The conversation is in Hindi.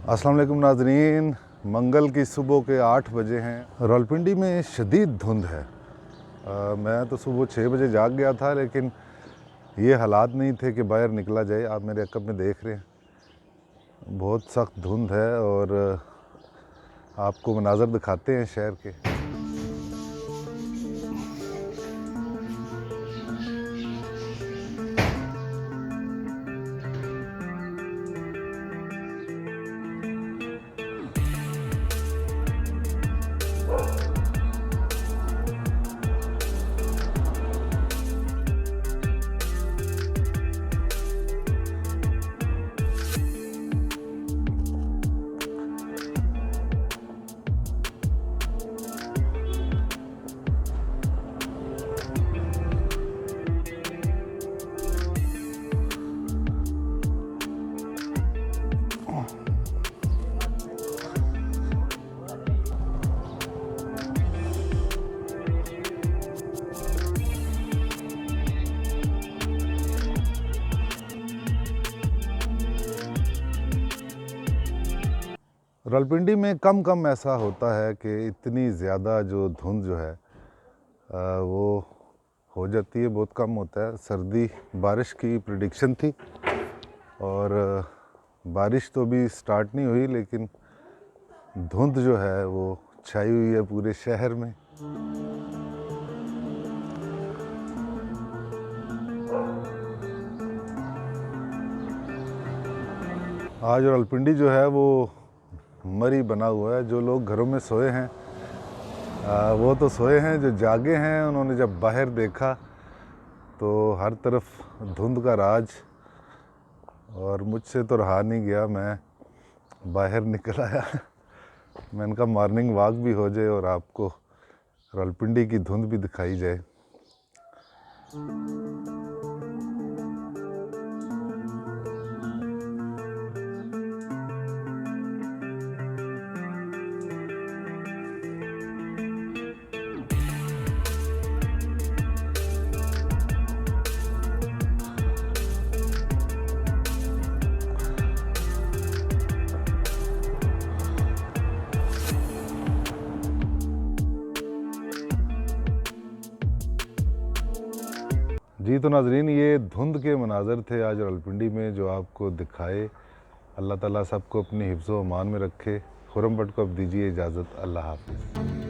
अस्सलाम वालेकुम नाज़रीन, मंगल की सुबह के 8 बजे हैं। रावलपिंडी में शदीद धुंध है। मैं तो सुबह 6 बजे जाग गया था, लेकिन ये हालात नहीं थे कि बाहर निकला जाए। आप मेरे अकब में देख रहे हैं, बहुत सख्त धुंध है और आपको मनाज़र दिखाते हैं शहर के। रावलपिंडी में कम ऐसा होता है कि इतनी ज़्यादा जो धुंध जो है वो हो जाती है, बहुत कम होता है। सर्दी बारिश की प्रेडिक्शन थी और बारिश तो अभी स्टार्ट नहीं हुई, लेकिन धुंध जो है वो छाई हुई है पूरे शहर में। आज रावलपिंडी जो है वो मरी बना हुआ है। जो लोग घरों में सोए हैं वो तो सोए हैं, जो जागे हैं उन्होंने जब बाहर देखा तो हर तरफ धुंध का राज, और मुझसे तो रहा नहीं गया, मैं बाहर निकल आया। मैंने कहा मॉर्निंग वॉक भी हो जाए और आपको रावलपिंडी की धुंध भी दिखाई जाए। जी तो नाज़रीन, ये धुंध के मनाज़र थे आज रावलपिंडी में जो आपको दिखाए। अल्लाह ताला सबको अपनी हिफ्ज़ व अमान में रखे। खुर्रम भट्ट को अब दीजिए इजाज़त। अल्लाह हाफ़िज़।